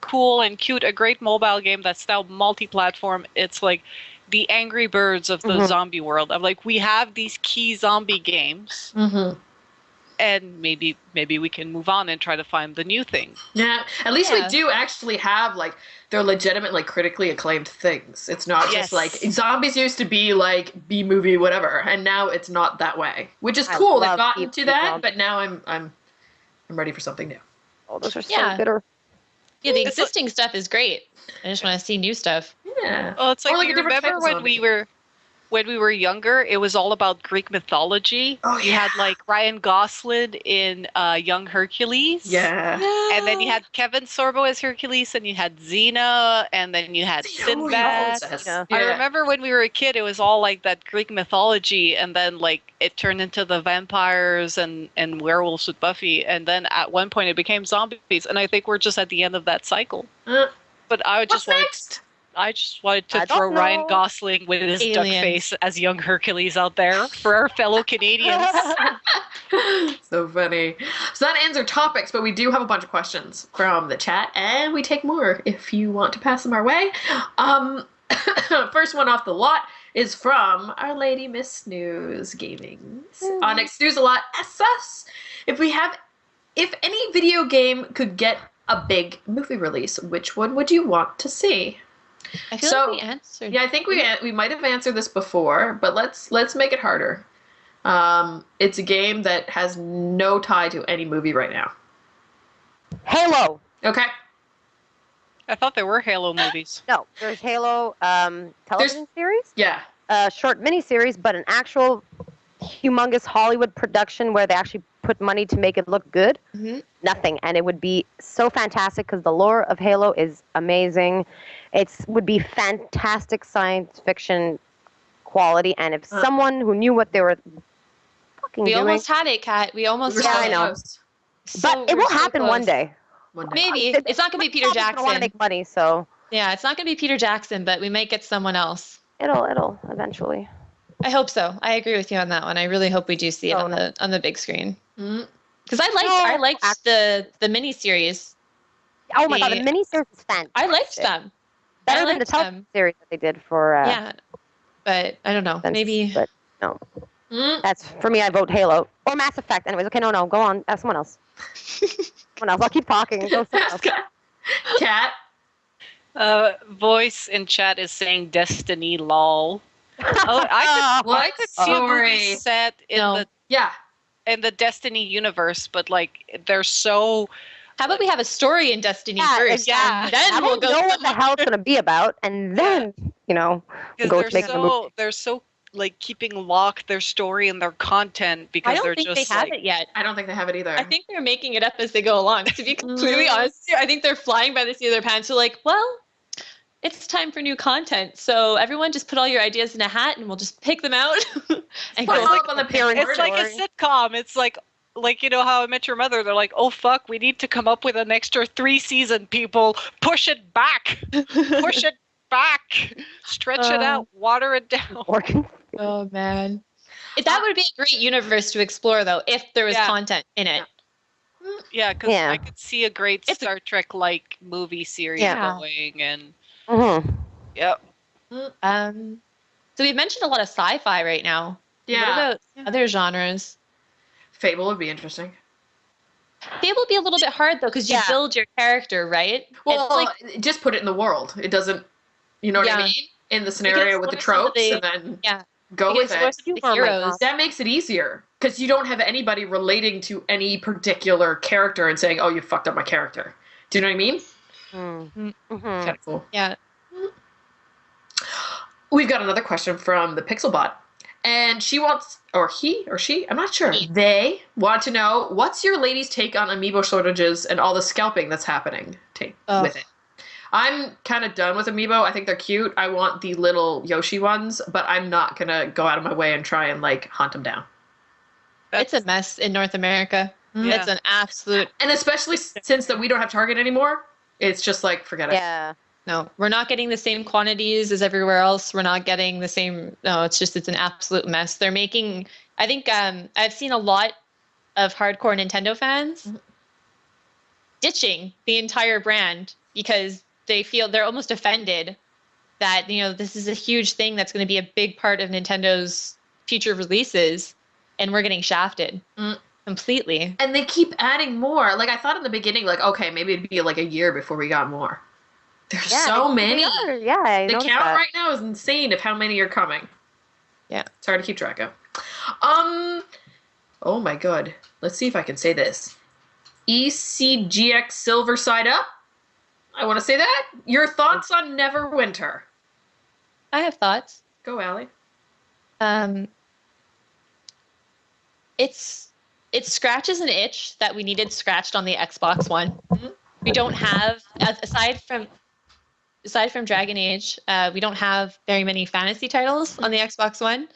cool and cute. A great mobile game that's now multi-platform. It's like the Angry Birds of the zombie world. I'm like, we have these key zombie games. And maybe we can move on and try to find the new thing. Yeah, at least we do actually have like they're legitimate, like critically acclaimed things. It's not just like zombies used to be like B movie whatever, and now it's not that way, which is cool. They've gotten to that, but now I'm ready for something new. Oh, those are so bitter. Yeah, the existing stuff is great. I just want to see new stuff. Yeah. Oh, it's like, or like you remember when we were younger, it was all about Greek mythology. Oh, You had like Ryan Gosling in Young Hercules. Yeah. And then you had Kevin Sorbo as Hercules, and you had Xena, and then you had Sinbad. I remember when we were a kid, it was all like that Greek mythology, and then like it turned into the vampires and werewolves with Buffy, and then at one point it became zombies, and I think we're just at the end of that cycle. But I just wanted to throw Ryan Gosling with his duck face as young Hercules out there for our fellow Canadians. So funny. So that ends our topics, but we do have a bunch of questions from the chat, and we take more if you want to pass them our way. First one off the lot is from Our Lady Miss Snooze Gaming. Onyx Snooze a lot SS. If any video game could get a big movie release, which one would you want to see? I feel like we answered. Yeah, I think we might have answered this before, but let's make it harder. It's a game that has no tie to any movie right now. Halo. Okay. I thought there were Halo movies. No, there's Halo television series, Yeah. short miniseries, but an actual humongous Hollywood production where they actually put money to make it look good. Mhm. Nothing, and it would be so fantastic because the lore of Halo is amazing. It would be fantastic science fiction quality, and if someone who knew what they were fucking We doing, almost had it, Kat. We almost We're Yeah, so I know. close. but it will happen one day. One day. Maybe it's not going to be Peter Someone's gonna want to Jackson. make money, so Yeah, it's not going to be Peter Jackson, but we might get someone else. it'll eventually. I hope so. I agree with you on that one. I really hope we do see it Oh, on the big screen. Mm. Because I liked the miniseries. Oh my god, The- the miniseries is fantastic. I liked them. Better I than the liked television series that they did for. Yeah, but I don't know. Maybe But no, Mm. that's for me. I vote Halo or Mass Effect. Anyways, okay, no, go on. Ask someone else. Someone else. I'll keep talking. Go someone else. Cat. Voice in chat is saying Destiny lol. Oh, What I could see a movie story? set in No. Yeah. the Destiny universe, but like they're so how about we have a story in Destiny Yeah, first? yeah. And then I we'll don't go. know what the hell it's gonna be about, and then go because to make the movie. they're so like keeping locked their story and their content because I don't they're think just they have like it yet. I don't think they have it either. I think they're making it up as they go along. To be completely honest, with you, I think they're flying by the seat of their pants. So like, well, it's time for new content. So everyone just put all your ideas in a hat and we'll just pick them out and Put go. them up on the parent it's like a sitcom. It's like you know how I Met Your Mother. They're like, oh fuck, we need to come up with an extra 3-season. People, push it back, push it back, stretch it out, water it down. Oh man, that would be a great universe to explore though, if there was Yeah. content in it. Yeah, because Yeah. I could see a great It's a- Star Trek like movie series Yeah. going, and Mm-hmm. yep. So we've mentioned a lot of sci-fi right now. Yeah. What about other genres? Fable would be interesting. Fable would be a little bit hard though, because you Yeah. build your character, right? Well, It's like just put it in the world. It doesn't, you know what I Yeah. mean? In the scenario with the explore some of tropes, the- and then yeah. go you with explore it. some of the Humor might heroes. not. That makes it easier because you don't have anybody relating to any particular character and saying, "Oh, you fucked up my character." Do you know what I mean? Mm-hmm. Kind of cool. Yeah. We've got another question from the Pixelbot, and she wants, or he or she, I'm not sure. He. They want to know what's your ladies' take on amiibo shortages and all the scalping that's happening with it. I'm kind of done with amiibo. I think they're cute. I want the little Yoshi ones, but I'm not gonna go out of my way and try and like hunt them down. It's a mess in North America. Yeah. It's an absolute And especially since that we don't have Target anymore, it's just like forget it. Yeah. no. We're not getting the same quantities as everywhere else. We're not getting the same. No, it's an absolute mess. They're making. I think I've seen a lot of hardcore Nintendo fans ditching the entire brand because they feel they're almost offended that this is a huge thing that's going to be a big part of Nintendo's future releases, and we're getting shafted completely. And they keep adding more. Like I thought in the beginning, like okay, maybe it'd be like a year before we got more. There's Yeah, so they many. are. Yeah, I The noticed count that. right now is insane of how many are coming. Yeah. It's hard to keep track of. Oh my god. Let's see if I can say this. ECGX Silver Side Up. I want to say that. Your thoughts on Neverwinter? I have thoughts. Go, Allie. It scratches an itch that we needed scratched on the Xbox One. We don't have, aside from Dragon Age, we don't have very many fantasy titles on the Xbox One,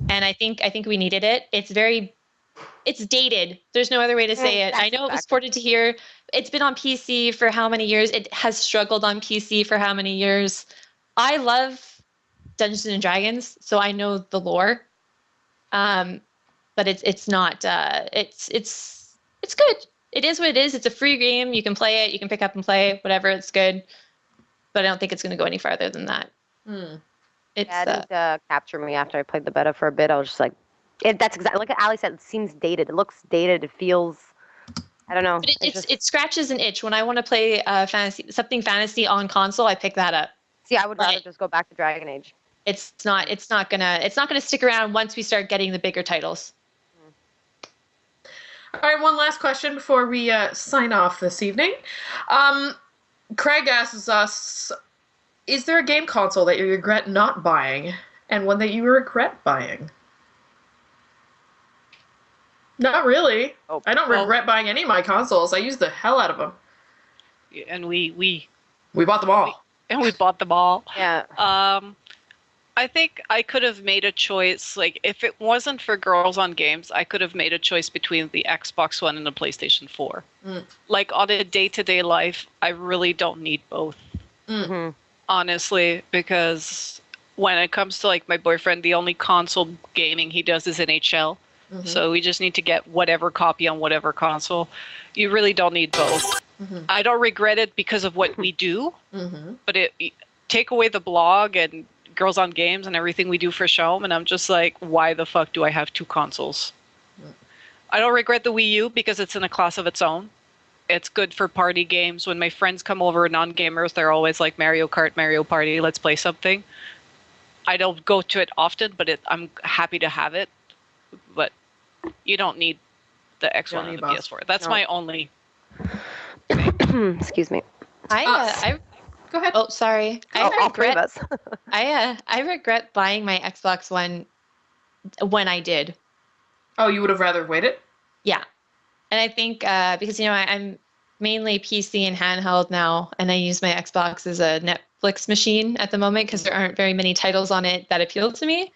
and I think we needed it. It's dated. There's no other way to say it. I know it was ported to here. It's been on PC for how many years? It has struggled on PC for how many years? I love Dungeons and Dragons, so I know the lore. But it's not. It's good. It is what it is. It's a free game. You can play it. You can pick up and play whatever. It's good. But I don't think it's going to go any farther than that. Yeah, It's it didn't capture me after I played the beta for a bit. I was just like, that's exactly like Ali said. It seems dated. It looks dated. It feels. I don't know. but It just. it scratches an itch when I want to play fantasy on console. I pick that up. See, I would rather But just go back to Dragon Age. it's not gonna stick around once we start getting the bigger titles. All right, one last question before we sign off this evening. Craig asks us, is there a game console that you regret not buying and one that you regret buying? Not really. Oh, I don't regret buying any of my consoles. I use the hell out of them. And we bought them all. bought them all. yeah. I think I could have made a choice. Like, if it wasn't for Girls on Games, I could have made a choice between the Xbox One and the PlayStation 4. Like, on a day-to-day life, I really don't need both. Mm-hmm. Honestly, because when it comes to, like, my boyfriend, the only console gaming he does is NHL. So we just need to get whatever copy on whatever console. You really don't need both. I don't regret it because of what we do, but take away the blog and Girls on Games and everything we do for Showm, and I'm just like, why the fuck do I have two consoles? I don't regret the Wii U because it's in a class of its own. It's good for party games. When my friends come over, non-gamers, they're always like, Mario Kart, Mario Party, let's play something. I don't go to it often, but I'm happy to have it. But you don't need the X1 and the PS4. That's my only thing. Excuse me. Go ahead. Oh, sorry. All three of us. I regret buying my Xbox One when I did. Oh, you would have rather waited? Yeah. And I think because, I'm mainly PC and handheld now, and I use my Xbox as a Netflix machine at the moment because there aren't very many titles on it that appeal to me.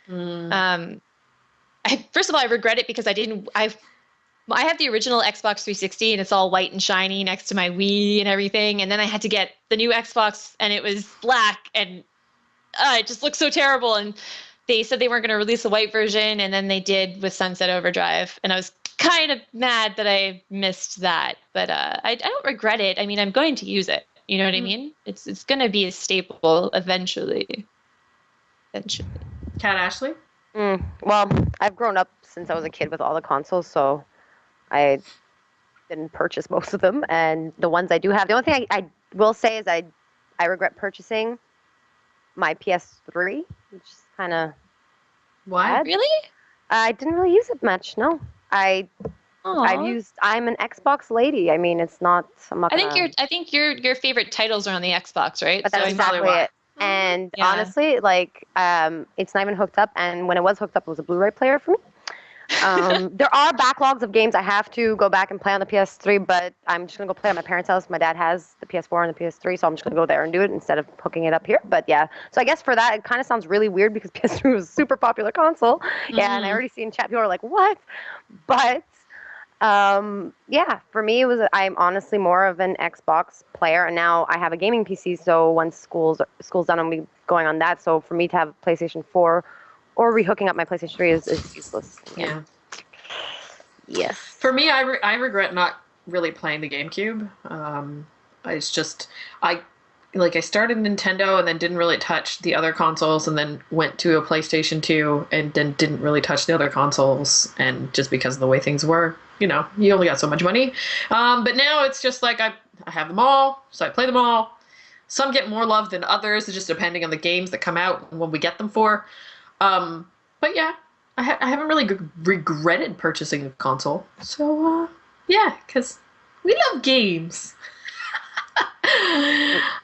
First of all, I regret it because I have the original Xbox 360 and it's all white and shiny next to my Wii and everything. And then I had to get the new Xbox and it was black and it just looked so terrible. And they said they weren't going to release the white version, and then they did with Sunset Overdrive. And I was kind of mad that I missed that, but I don't regret it. I mean, I'm going to use it. You know what I mean? It's going to be a staple eventually. Cat Ashley? Well, I've grown up since I was a kid with all the consoles, so I didn't purchase most of them. And the ones I do have, the only thing I will say is I regret purchasing my PS3, which is kind of Why? Really? I didn't really use it much. No, I'm an Xbox lady. I mean, it's not. I think your favorite titles are on the Xbox, right? But that's exactly it. And honestly, like, it's not even hooked up. And when it was hooked up, it was a Blu-ray player for me. There are backlogs of games I have to go back and play on the PS3, but I'm just going to go play at my parents' house. My dad has the PS4 and the PS3, so I'm just going to go there and do it instead of hooking it up here. But yeah, so I guess for that, it kind of sounds really weird because PS3 was a super popular console. Yeah, and I already see in chat, people are like, what? But yeah, for me, I'm honestly more of an Xbox player, and now I have a gaming PC, so once school's done, I'm going to be going on that. So for me to have a PlayStation 4 or rehooking up my PlayStation 3 is useless. Yeah. Yes. For me, I regret not really playing the GameCube. It's just, I started Nintendo and then didn't really touch the other consoles, and then went to a PlayStation 2 and then didn't really touch the other consoles, and just because of the way things were, you only got so much money. But now it's just like I have them all, so I play them all. Some get more love than others, just depending on the games that come out and when we get them for. But yeah, I haven't really regretted purchasing a console. So, yeah, because we love games. All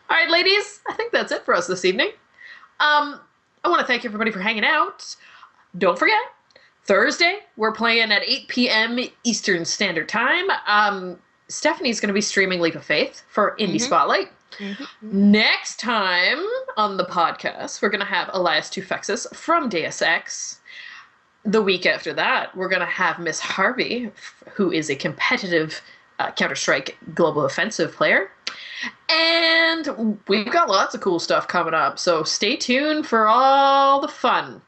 right, ladies, I think that's it for us this evening. I want to thank everybody for hanging out. Don't forget, Thursday, we're playing at 8 p.m. Eastern Standard Time. Stephanie's going to be streaming Leap of Faith for Indie Spotlight. Next time on the podcast, we're going to have Elias Tufexis from Deus Ex. The week after that, we're going to have Miss Harvey, who is a competitive Counter-Strike Global Offensive player. And we've got lots of cool stuff coming up, so stay tuned for all the fun.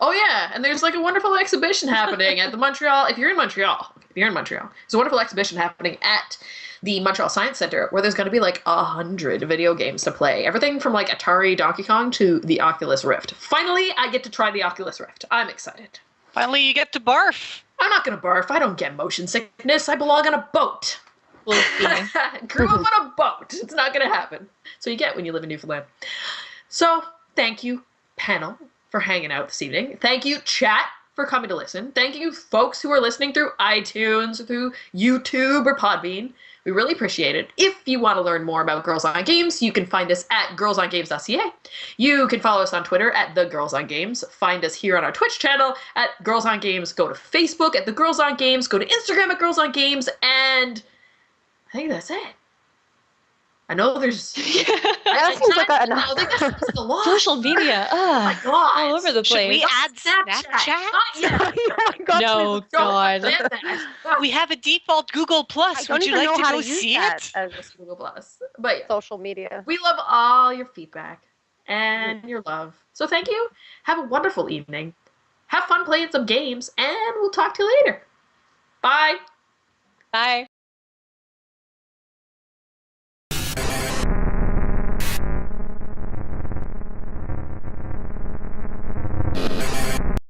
Oh yeah, and there's like a wonderful exhibition happening at the Montreal, if you're in Montreal, there's a wonderful exhibition happening at the Montreal Science Center, where there's going to be like 100 video games to play. Everything from like Atari Donkey Kong to the Oculus Rift. Finally, I get to try the Oculus Rift. I'm excited. Finally, you get to barf. I'm not going to barf. I don't get motion sickness. I belong on a boat. We'll see. Grew up on a boat. It's not going to happen. So you get when you live in Newfoundland. So thank you, panel, for hanging out this evening. Thank you, chat, for coming to listen. Thank you, folks who are listening through iTunes, or through YouTube, or Podbean. We really appreciate it. If you want to learn more about Girls on Games, you can find us at girlsongames.ca. You can follow us on Twitter at The Girls on Games. Find us here on our Twitch channel at Girls on Games. Go to Facebook at The Girls on Games. Go to Instagram at Girls on Games. And I think that's it. I know there's... That seems like enough. I think that's a lot. Social media. Oh my God. All over the place. Should we add Snapchat? Not yet. Oh my God, No, please God. Get that. We have a default Google Plus. I don't Would you even like know to how go to use see that it? as Google Plus. But yeah, social media. we love all your feedback and your love. So thank you. Have a wonderful evening. Have fun playing some games, and we'll talk to you later. Bye. Bye.